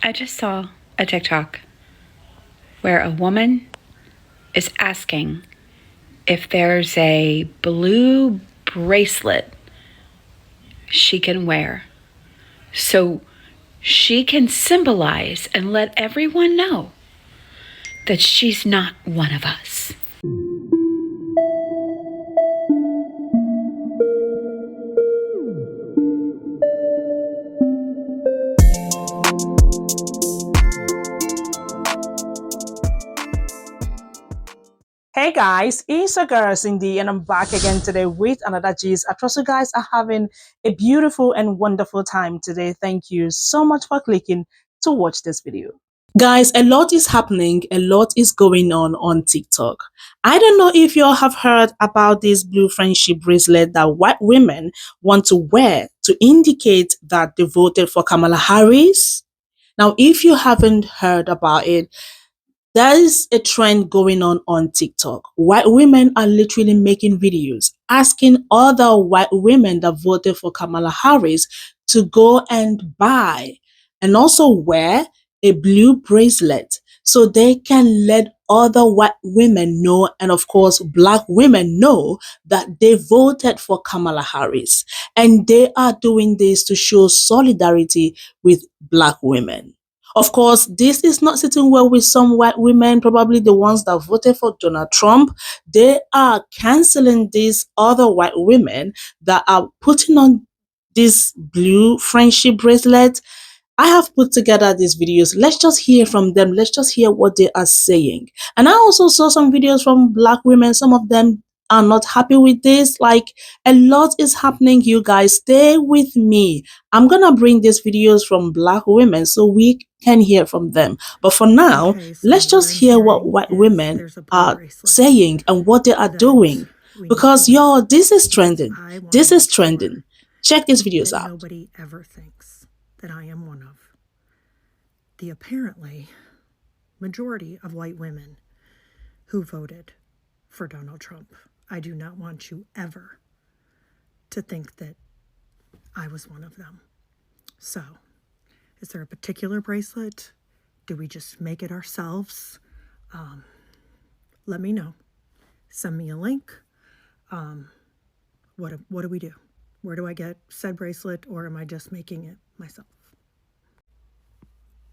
I just saw a TikTok where a woman is asking if there's a blue bracelet she can wear so she can symbolize and let everyone know that she's not one of us. Hey guys, it's your girl Cindy and I'm back again today with another gist. I trust you guys are having a beautiful and wonderful time today. Thank you so much for clicking to watch this video. Guys, a lot is happening, a lot is going on TikTok. I don't know if you all have heard about this blue friendship bracelet that white women want to wear to indicate that they voted for Kamala Harris. Now, if you haven't heard about it, there is a trend going on TikTok. White women are literally making videos asking other white women that voted for Kamala Harris to go and buy and also wear a blue bracelet so they can let other white women know, and of course black women know, that they voted for Kamala Harris. And they are doing this to show solidarity with black women. Of course, this is not sitting well with some white women, probably the ones that voted for Donald Trump. They are canceling these other white women that are putting on this blue friendship bracelet. I have put together these videos. Let's just hear from them. Let's just hear what they are saying. And I also saw some videos from black women. Some of them are not happy with this. Like, a lot is happening, you guys. Stay with me. I'm gonna bring these videos from black women so we can hear from them. But for now, Okay, so let's just hear what white women are saying and what they are doing. Because y'all, this is trending. This is trending. Check these videos out. Nobody ever thinks that I am one of the apparently majority of white women who voted for Donald Trump. I do not want you ever to think that I was one of them. So, is there a particular bracelet? Do we just make it ourselves? Let me know. Send me a link. What do we do? Where do I get said bracelet, or am I just making it myself?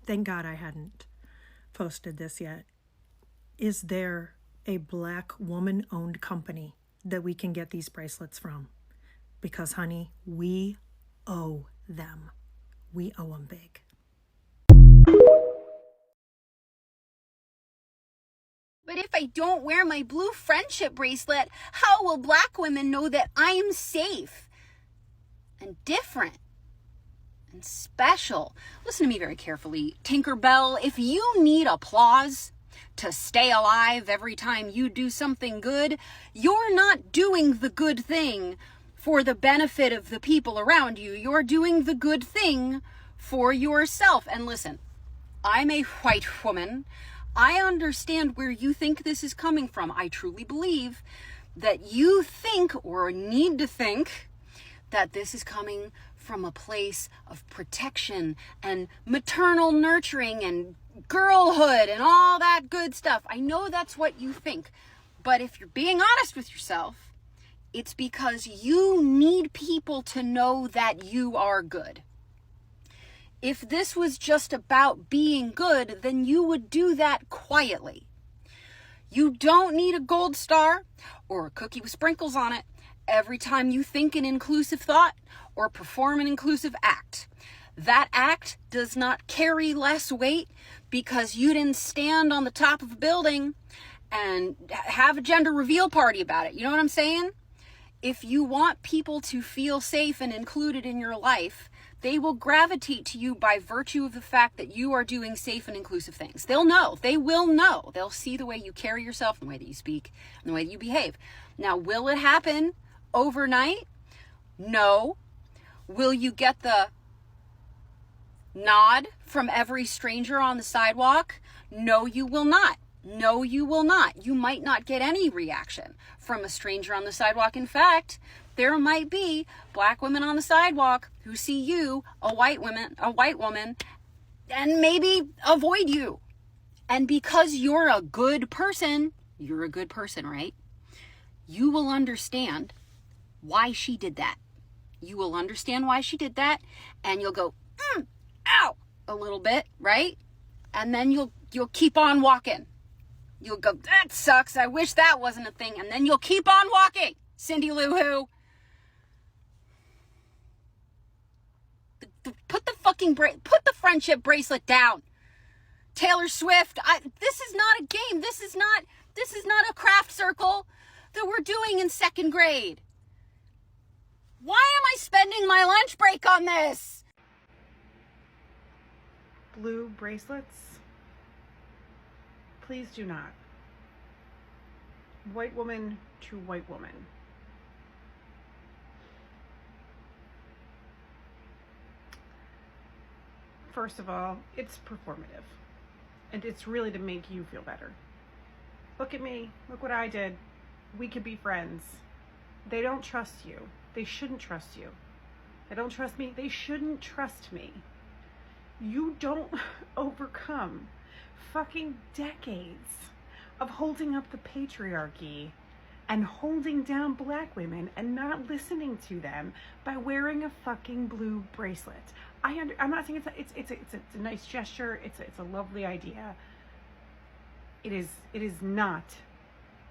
Thank God I hadn't posted this yet. Is there a black woman-owned company that we can get these bracelets from? Because, honey, we owe them. We owe them big. But if I don't wear my blue friendship bracelet, how will black women know that I am safe and different and special? Listen to me very carefully, Tinkerbell. If you need applause to stay alive every time you do something good, you're not doing the good thing for the benefit of the people around you. You're doing the good thing for yourself. And listen, I'm a white woman. I understand where you think this is coming from. I truly believe that you think, or need to think, that this is coming from a place of protection and maternal nurturing and girlhood and all that good stuff. I know that's what you think. But if you're being honest with yourself, it's because you need people to know that you are good. If this was just about being good, then you would do that quietly. You don't need a gold star or a cookie with sprinkles on it every time you think an inclusive thought or perform an inclusive act. That act does not carry less weight because you didn't stand on the top of a building and have a gender reveal party about it. You know what I'm saying? If you want people to feel safe and included in your life, they will gravitate to you by virtue of the fact that you are doing safe and inclusive things. They'll know. They will know. They'll see the way you carry yourself, the way that you speak, and the way that you behave. Now, will it happen overnight? No. Will you get the nod from every stranger on the sidewalk? No, you will not. No, you will not. You might not get any reaction from a stranger on the sidewalk. In fact, there might be black women on the sidewalk who see you, a white woman, maybe avoid you. And because you're a good person, right? You will understand why she did that. You will understand why she did that, and you'll go, ow, a little bit, right? And then you'll keep on walking. You'll go, that sucks. I wish that wasn't a thing. And then you'll keep on walking. Cindy Lou Who. Put the friendship bracelet down. Taylor Swift. This is not a game. This is not a craft circle that we're doing in second grade. Why am I spending my lunch break on this? Blue bracelets? Please do not. White woman to white woman. First of all, it's performative. And it's really to make you feel better. Look at me. Look what I did. We could be friends. They don't trust you. They shouldn't trust you. They don't trust me. They shouldn't trust me. You don't overcome fucking decades of holding up the patriarchy and holding down black women and not listening to them by wearing a fucking blue bracelet. I'm not saying it's a nice gesture. It's a lovely idea. It is not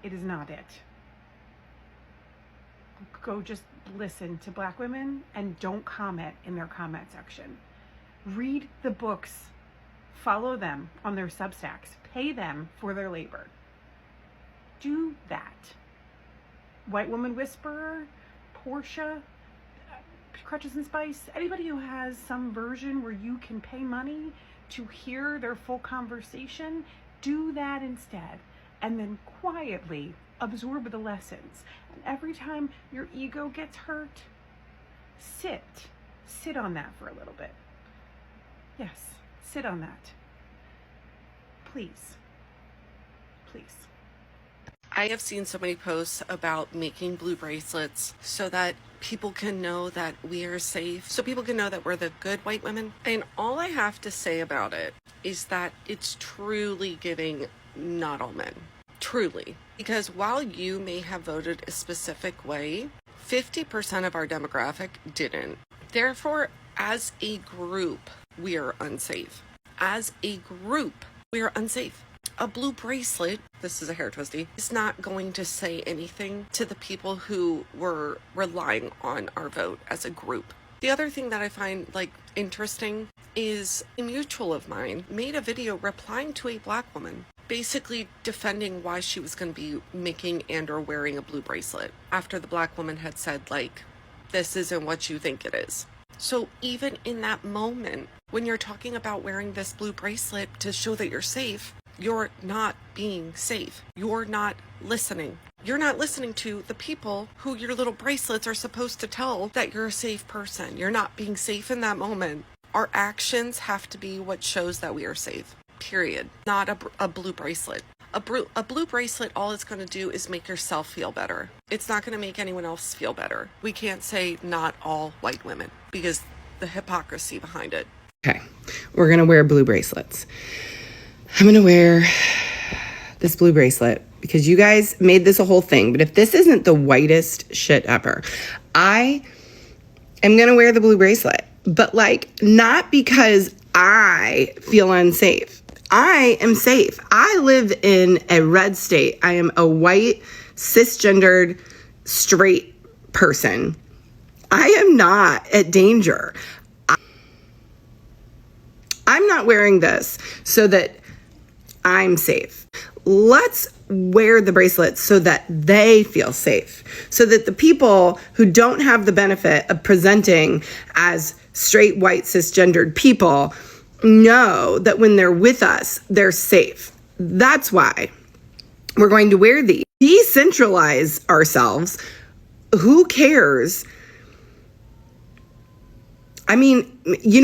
it. Go just listen to black women and don't comment in their comment section. Read the books, follow them on their Substacks, pay them for their labor. Do that. White Woman Whisperer, Portia, Crutches and Spice, anybody who has some version where you can pay money to hear their full conversation, do that instead. And then quietly absorb the lessons. And every time your ego gets hurt, sit on that for a little bit. Yes, sit on that. Please. I have seen so many posts about making blue bracelets so that people can know that we are safe, so people can know that we're the good white women. And all I have to say about it is that it's truly giving not all men. Truly. Because while you may have voted a specific way, 50% of our demographic didn't. Therefore, as a group, we are unsafe. As a group, we are unsafe. A blue bracelet, this is a hair twisty, is not going to say anything to the people who were relying on our vote as a group. The other thing that I find interesting is a mutual of mine made a video replying to a black woman, basically defending why she was going to be making and or wearing a blue bracelet after the black woman had said, this isn't what you think it is. So even in that moment, when you're talking about wearing this blue bracelet to show that you're safe, you're not being safe. You're not listening. You're not listening to the people who your little bracelets are supposed to tell that you're a safe person. You're not being safe in that moment. Our actions have to be what shows that we are safe. Period. Not a blue bracelet. A blue bracelet, all it's going to do is make yourself feel better. It's not going to make anyone else feel better. We can't say not all white women because the hypocrisy behind it. Okay, we're going to wear blue bracelets. I'm going to wear this blue bracelet because you guys made this a whole thing. But if this isn't the whitest shit ever, I am going to wear the blue bracelet. But not because I feel unsafe. I am safe. I live in a red state. I am a white, cisgendered, straight person. I am not at danger. I'm not wearing this so that I'm safe. Let's wear the bracelets so that they feel safe. So that the people who don't have the benefit of presenting as straight, white, cisgendered people know that when they're with us, they're safe. That's why we're going to wear these. Decentralize ourselves. Who cares? I mean, we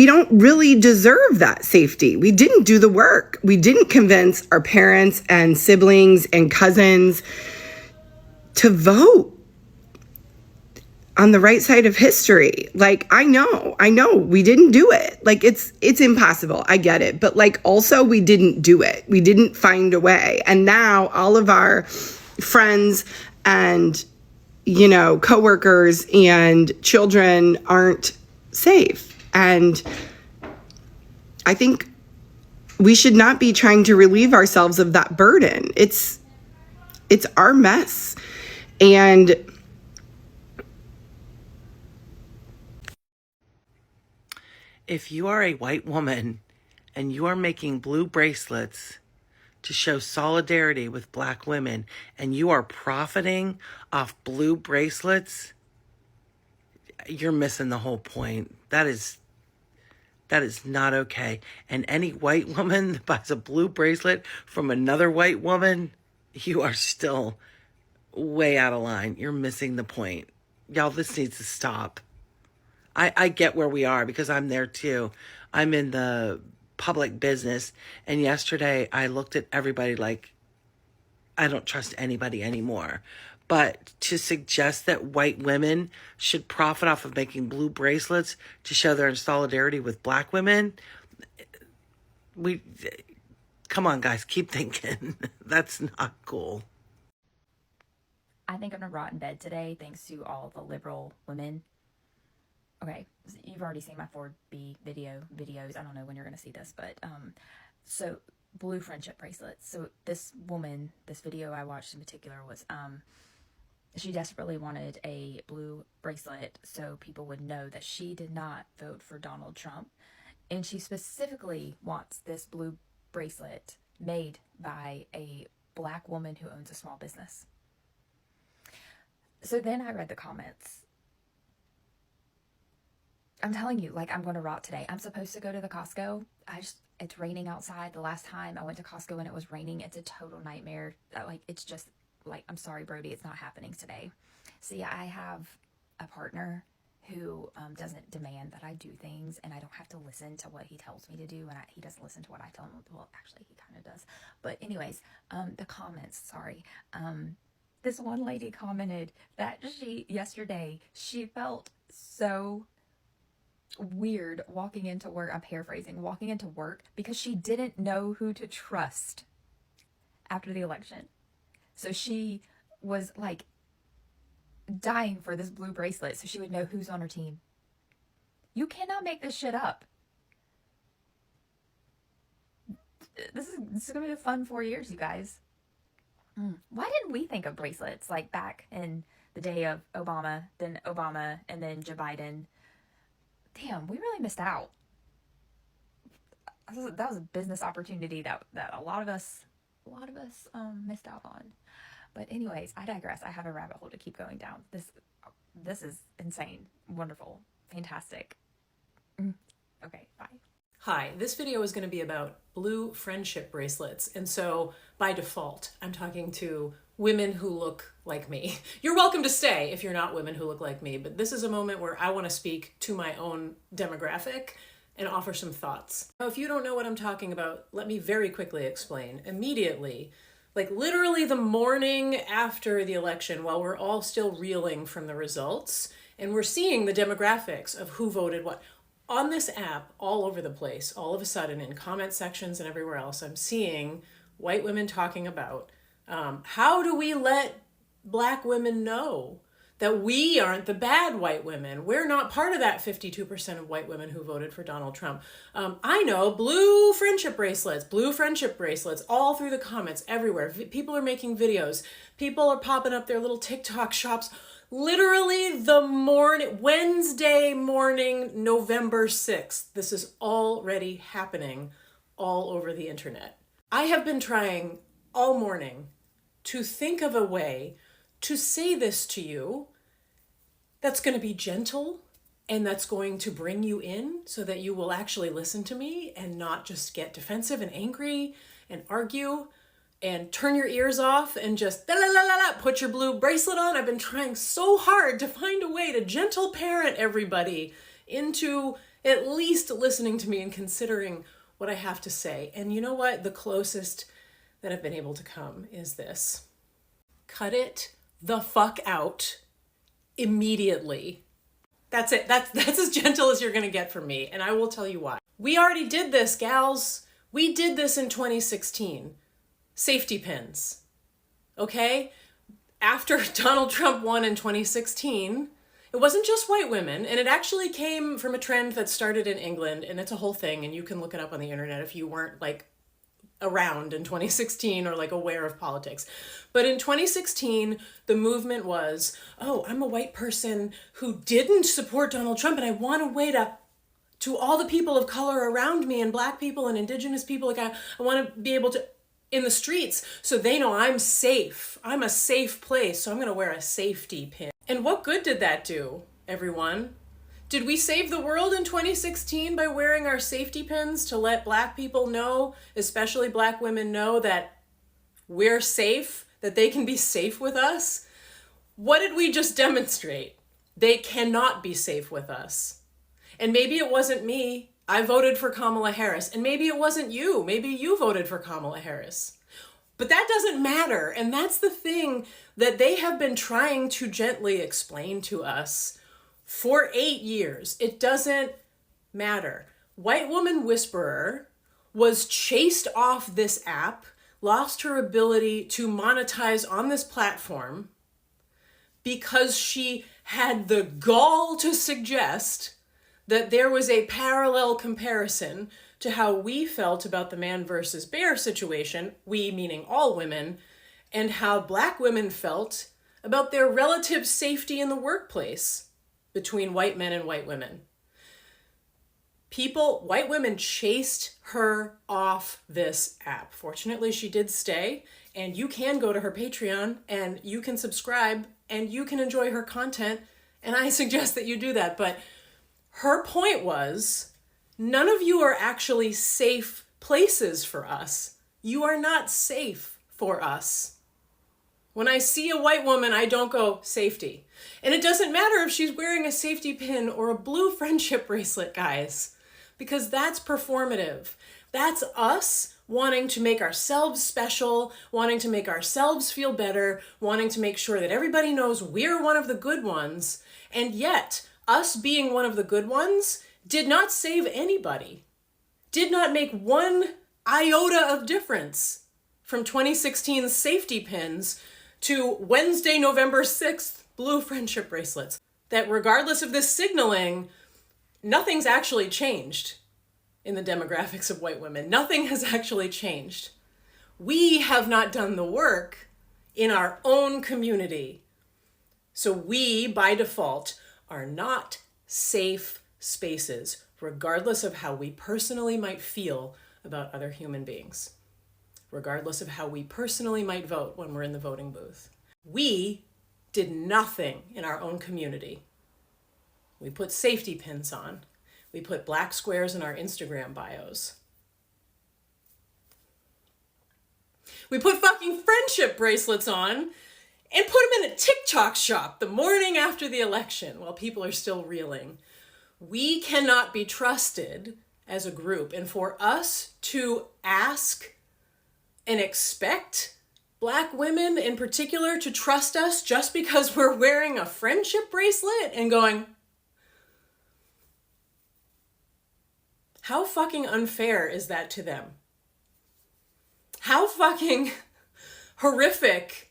don't really deserve that safety. We didn't do the work. We didn't convince our parents and siblings and cousins to vote. on the right side of history. Like, I know we didn't do it. Like, it's impossible. I get it. But like, also we didn't do it. We didn't find a way. And now all of our friends and, you know, coworkers and children aren't safe. And I think we should not be trying to relieve ourselves of that burden. It's our mess. And if you are a white woman and you are making blue bracelets to show solidarity with black women and you are profiting off blue bracelets, you're missing the whole point. That is not okay. And any white woman that buys a blue bracelet from another white woman, you are still way out of line. You're missing the point. Y'all, this needs to stop. I get where we are because I'm there too. I'm in the public business. And yesterday I looked at everybody like, I don't trust anybody anymore. But to suggest that white women should profit off of making blue bracelets to show their solidarity with black women, come on, guys, keep thinking. That's not cool. I think I'm gonna rot in bed today thanks to all the liberal women. Okay, you've already seen my 4B videos. I don't know when you're gonna see this, but so blue friendship bracelets. So this woman, this video I watched in particular was she desperately wanted a blue bracelet so people would know that she did not vote for Donald Trump, and she specifically wants this blue bracelet made by a black woman who owns a small business. So then I read the comments. I'm telling you, like, I'm going to rot today. I'm supposed to go to the Costco. It's raining outside. The last time I went to Costco and it was raining, it's a total nightmare. Like, it's just, like, I'm sorry, Brody, it's not happening today. See, I have a partner who doesn't demand that I do things, and I don't have to listen to what he tells me to do, and he doesn't listen to what I tell him. Well, actually, he kind of does. But anyways, the comments, sorry. This one lady commented that yesterday, she felt so weird walking into work. I'm paraphrasing, walking into work because she didn't know who to trust after the election. So she was like dying for this blue bracelet so she would know who's on her team. You cannot make this shit up. This is gonna be a fun 4 years, you guys. Why didn't we think of bracelets like back in the day of Obama, and then Joe Biden? Damn, we really missed out. That was a business opportunity that a lot of us missed out on. But anyways, I digress. I have a rabbit hole to keep going down. This is insane, wonderful, fantastic. Okay, bye. Hi, this video is going to be about blue friendship bracelets. And so by default, I'm talking to women who look like me. You're welcome to stay if you're not women who look like me, but this is a moment where I want to speak to my own demographic and offer some thoughts. Now, if you don't know what I'm talking about, let me very quickly explain. Immediately, like literally the morning after the election, while we're all still reeling from the results, and we're seeing the demographics of who voted what, on this app, all over the place, all of a sudden in comment sections and everywhere else, I'm seeing white women talking about how do we let black women know that we aren't the bad white women? We're not part of that 52% of white women who voted for Donald Trump. I know, blue friendship bracelets, all through the comments, everywhere. People are making videos. People are popping up their little TikTok shops. Literally Wednesday morning, November 6th. This is already happening all over the internet. I have been trying all morning to think of a way to say this to you that's going to be gentle and that's going to bring you in so that you will actually listen to me and not just get defensive and angry and argue and turn your ears off and just put your blue bracelet on. I've been trying so hard to find a way to gentle parent everybody into at least listening to me and considering what I have to say. And you know what? The closest that I've been able to come is this. Cut it the fuck out immediately. That's it. That's as gentle as you're going to get from me. And I will tell you why. We already did this, gals. We did this in 2016. Safety pins. Okay? After Donald Trump won in 2016, it wasn't just white women, and it actually came from a trend that started in England, and it's a whole thing, and you can look it up on the internet if you weren't like around in 2016 or like aware of politics. But in 2016, the movement was, oh, I'm a white person who didn't support Donald Trump, and I want a way to all the people of color around me and black people and indigenous people, like I want to be able to in the streets so they know I'm safe. I'm a safe place, so I'm going to wear a safety pin. And what good did that do, everyone? Did we save the world in 2016 by wearing our safety pins to let black people know, especially black women know that we're safe, that they can be safe with us? What did we just demonstrate? They cannot be safe with us. And maybe it wasn't me. I voted for Kamala Harris. And maybe it wasn't you. Maybe you voted for Kamala Harris. But that doesn't matter. And that's the thing that they have been trying to gently explain to us for 8 years. It doesn't matter. White Woman Whisperer was chased off this app, lost her ability to monetize on this platform because she had the gall to suggest that there was a parallel comparison to how we felt about the man versus bear situation, we meaning all women, and how black women felt about their relative safety in the workplace between white men and white women. White women chased her off this app. Fortunately, she did stay, and you can go to her Patreon and you can subscribe and you can enjoy her content, and I suggest that you do that. But her point was, none of you are actually safe places for us. You are not safe for us. When I see a white woman, I don't go, safety. And it doesn't matter if she's wearing a safety pin or a blue friendship bracelet, guys, because that's performative. That's us wanting to make ourselves special, wanting to make ourselves feel better, wanting to make sure that everybody knows we're one of the good ones. And yet, us being one of the good ones did not save anybody, did not make one iota of difference from 2016's safety pins to Wednesday, November 6th, blue friendship bracelets. That regardless of this signaling, nothing's actually changed in the demographics of white women. Nothing has actually changed. We have not done the work in our own community. So we, by default, are not safe spaces, regardless of how we personally might feel about other human beings, regardless of how we personally might vote when we're in the voting booth. We did nothing in our own community. We put safety pins on. We put black squares in our Instagram bios. We put fucking friendship bracelets on and put them in a TikTok shop the morning after the election while people are still reeling. We cannot be trusted as a group. And for us to ask and expect black women in particular to trust us just because we're wearing a friendship bracelet and going, how fucking unfair is that to them? How fucking horrific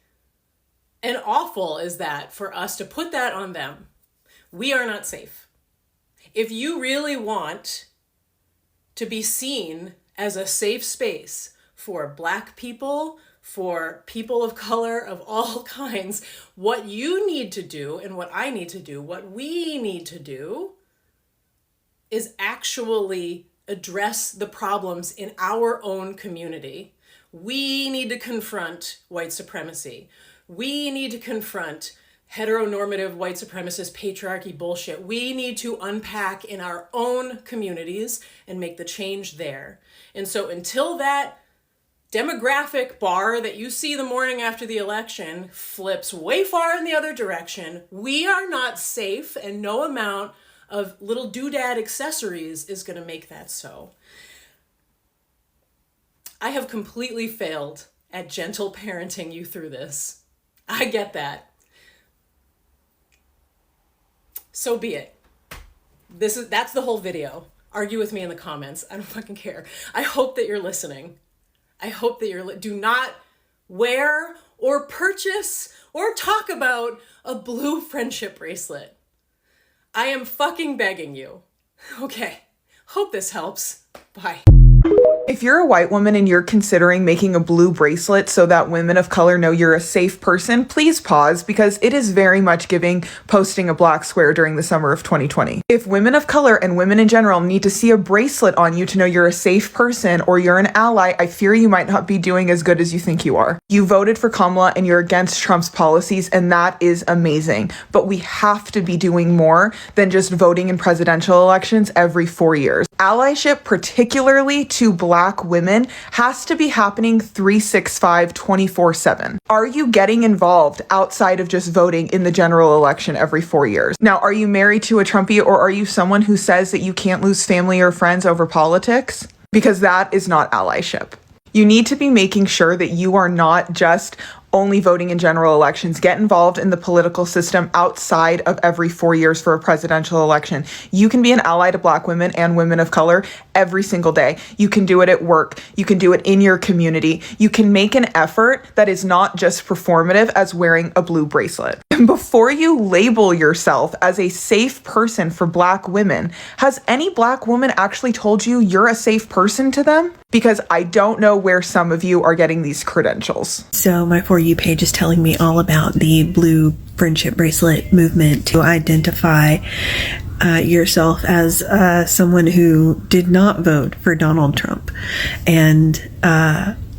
and awful is that for us to put that on them? We are not safe. If you really want to be seen as a safe space for black people, for people of color of all kinds, what you need to do and what I need to do, what we need to do is actually address the problems in our own community. We need to confront white supremacy. We need to confront heteronormative white supremacist patriarchy bullshit. We need to unpack in our own communities and make the change there. And so until that demographic bar that you see the morning after the election flips way far in the other direction, we are not safe, and no amount of little doodad accessories is going to make that so. I have completely failed at gentle parenting you through this. I get that. so be it. That's the whole video. Argue with me in the comments. I don't fucking care. I hope that you're listening. I hope that do not wear or purchase or talk about a blue friendship bracelet. I am fucking begging you. Okay. Hope this helps. Bye. If you're a white woman and you're considering making a blue bracelet so that women of color know you're a safe person, please pause, because it is very much giving posting a black square during the summer of 2020. If women of color and women in general need to see a bracelet on you to know you're a safe person or you're an ally, I fear you might not be doing as good as you think you are. You voted for Kamala and you're against Trump's policies, and that is amazing. But we have to be doing more than just voting in presidential elections every 4 years. Allyship, particularly to black women, has to be happening 365 24/7. Are you getting involved outside of just voting in the general election every 4 years? Now, are you married to a Trumpy, or are you someone who says that you can't lose family or friends over politics? Because that is not allyship. You need to be making sure that you are not just only voting in general elections. Get involved in the political system outside of every 4 years for a presidential election. You can be an ally to black women and women of color every single day. You can do it at work. You can do it in your community. You can make an effort that is not just performative as wearing a blue bracelet. Before you label yourself as a safe person for black women, has any black woman actually told you you're a safe person to them? Because I don't know where some of you are getting these credentials. So my For You page is telling me all about the blue friendship bracelet movement to identify yourself as someone who did not vote for Donald Trump. And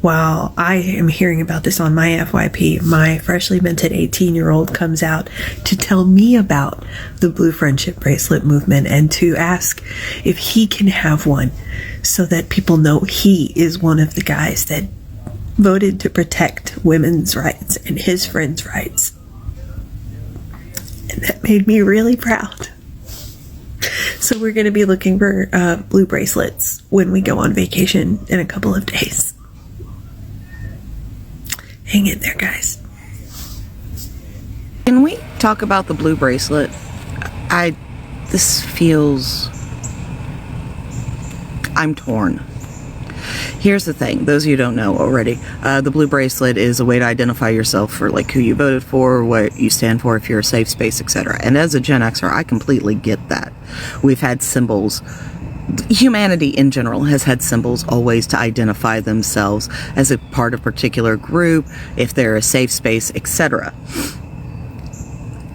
while I am hearing about this on my FYP, my freshly minted 18-year-old comes out to tell me about the blue friendship bracelet movement and to ask if he can have one so that people know he is one of the guys that voted to protect women's rights and his friends' rights. And that made me really proud. So we're going to be looking for blue bracelets when we go on vacation in a couple of days. Hang in there, guys. Can we talk about the blue bracelet? This feels... I'm torn. Here's the thing, those of you who don't know already, the blue bracelet is a way to identify yourself for like who you voted for, what you stand for, if you're a safe space, etc. And as a Gen Xer, I completely get that. We've had symbols. Humanity in general has had symbols always to identify themselves as a part of a particular group, if they're a safe space, etc.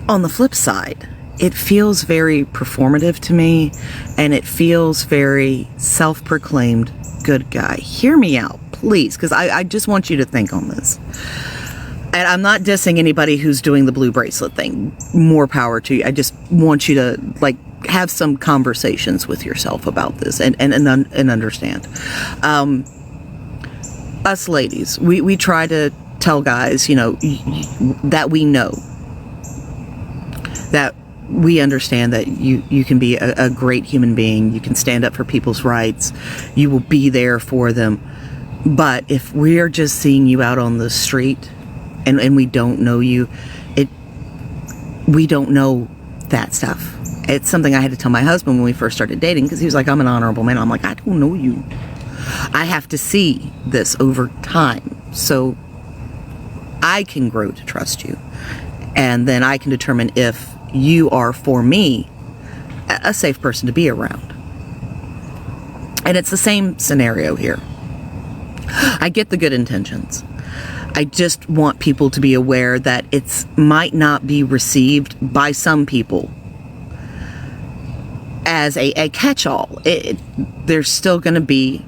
On the flip side, it feels very performative to me, and it feels very self-proclaimed good guy. Hear me out, please, because I just want you to think on this. And I'm not dissing anybody who's doing the blue bracelet thing. More power to you. I just want you to like have some conversations with yourself about this and understand. Us ladies, we try to tell guys, you know, that we know that we understand that you can be a great human being. You can stand up for people's rights. You will be there for them. But if we're just seeing you out on the street and we don't know you, we don't know that stuff. It's something I had to tell my husband when we first started dating, because he was like, I'm an honorable man. I'm like, I don't know you. I have to see this over time so I can grow to trust you. And then I can determine if you are, for me, a safe person to be around. And it's the same scenario here. I get the good intentions. I just want people to be aware that it might not be received by some people as a catch-all. They're still going to be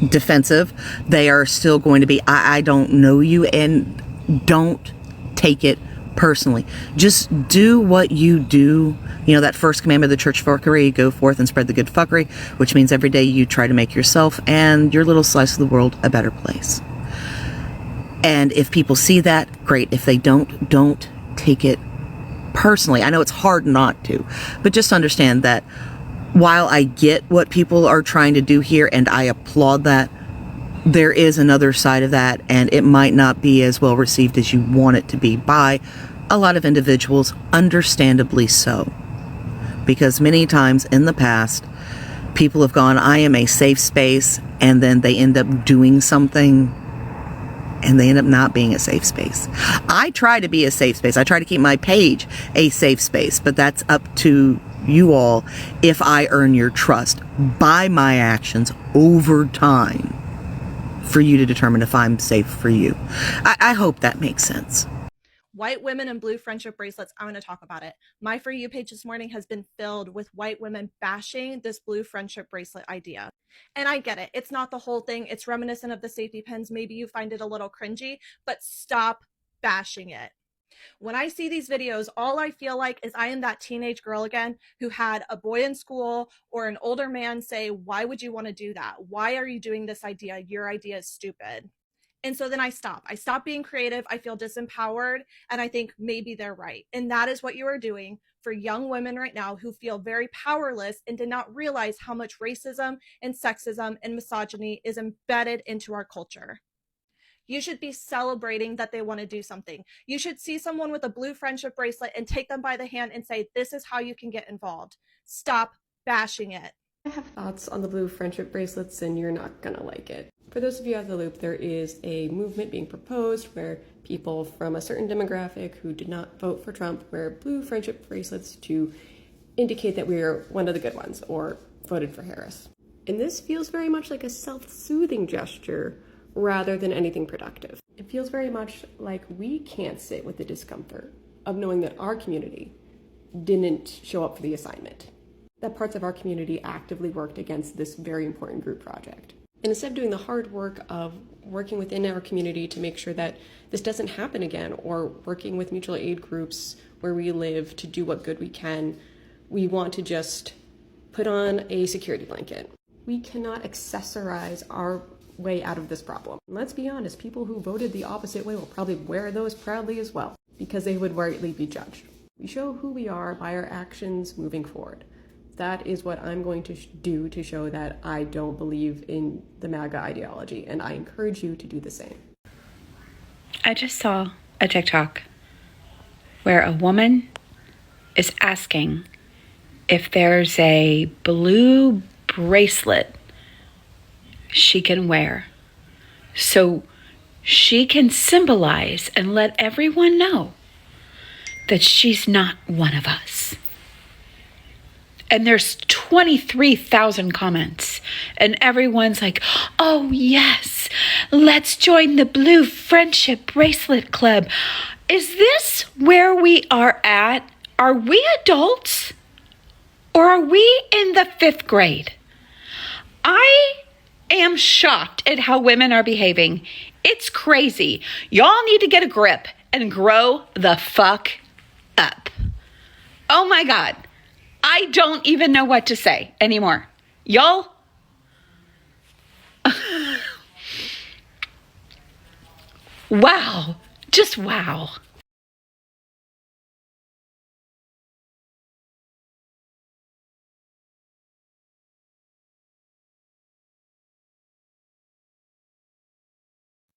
defensive. They are still going to be, I don't know you, and don't take it personally. Just do what you do. You know, that first commandment of the church fuckery, go forth and spread the good fuckery, which means every day you try to make yourself and your little slice of the world a better place. And if people see that, great. If they don't take it personally. I know it's hard not to, but just understand that while I get what people are trying to do here and I applaud that, there is another side of that, and it might not be as well received as you want it to be by a lot of individuals, understandably so. Because many times in the past, people have gone, I am a safe space, and then they end up doing something and they end up not being a safe space. I try to be a safe space. I try to keep my page a safe space, but that's up to you all if I earn your trust by my actions over time for you to determine if I'm safe for you. I hope that makes sense. White women and blue friendship bracelets, I'm going to talk about it. My For You page this morning has been filled with white women bashing this blue friendship bracelet idea. And I get it. It's not the whole thing. It's reminiscent of the safety pins. Maybe you find it a little cringy, but stop bashing it. When I see these videos, all I feel like is I am that teenage girl again who had a boy in school or an older man say, why would you want to do that? Why are you doing this idea? Your idea is stupid. And so then I stop being creative. I feel disempowered. And I think maybe they're right. And that is what you are doing for young women right now who feel very powerless and did not realize how much racism and sexism and misogyny is embedded into our culture. You should be celebrating that they want to do something. You should see someone with a blue friendship bracelet and take them by the hand and say, this is how you can get involved. Stop bashing it. I have thoughts on the blue friendship bracelets, and you're not gonna like it. For those of you out of the loop, there is a movement being proposed where people from a certain demographic who did not vote for Trump wear blue friendship bracelets to indicate that we are one of the good ones or voted for Harris. And this feels very much like a self-soothing gesture rather than anything productive. It feels very much like we can't sit with the discomfort of knowing that our community didn't show up for the assignment, that parts of our community actively worked against this very important group project. And instead of doing the hard work of working within our community to make sure that this doesn't happen again, or working with mutual aid groups where we live to do what good we can, we want to just put on a security blanket. We cannot accessorize our way out of this problem. And let's be honest, people who voted the opposite way will probably wear those proudly as well, because they would rightly be judged. We show who we are by our actions moving forward. That is what I'm going to do to show that I don't believe in the MAGA ideology, and I encourage you to do the same. I just saw a TikTok where a woman is asking if there's a blue bracelet she can wear so she can symbolize and let everyone know that she's not one of us. And there's 23,000 comments. And everyone's like, oh yes, let's join the Blue Friendship Bracelet Club. Is this where we are at? Are we adults? Or are we in the 5th grade? I am shocked at how women are behaving. It's crazy. Y'all need to get a grip and grow the fuck up. Oh my God. I don't even know what to say anymore. Y'all, wow, just wow.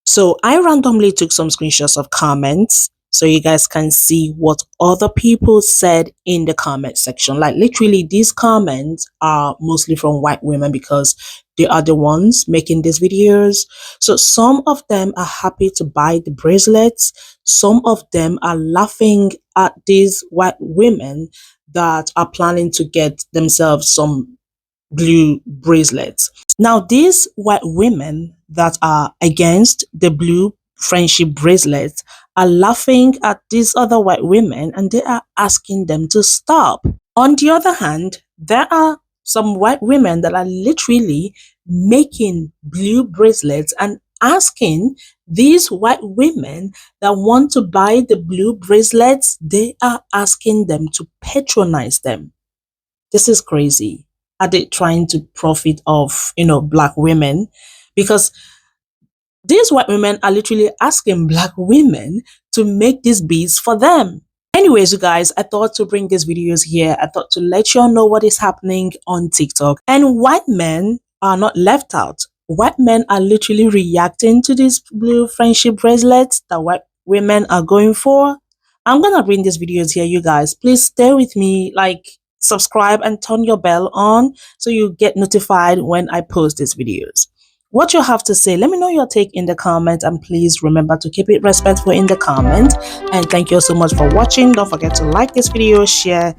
So I randomly took some screenshots of comments so you guys can see what other people said in the comment section. Like literally these comments are mostly from white women because they are the ones making these videos. So some of them are happy to buy the bracelets. Some of them are laughing at these white women that are planning to get themselves some blue bracelets. Now, these white women that are against the blue friendship bracelets are laughing at these other white women and they are asking them to stop. On the other hand, there are some white women that are literally making blue bracelets and asking these white women that want to buy the blue bracelets, they are asking them to patronize them. This is crazy. Are they trying to profit off, black women? Because these white women are literally asking black women to make these beads for them. Anyways, you guys, I thought to bring these videos here. I thought to let you all know what is happening on TikTok. And white men are not left out. White men are literally reacting to these blue friendship bracelets that white women are going for. I'm gonna bring these videos here, you guys. Please stay with me, like subscribe and turn your bell on so you get notified when I post these videos. What you have to say, let me know your take in the comments, and please remember to keep it respectful in the comments. And thank you so much for watching. Don't forget to like this video, share,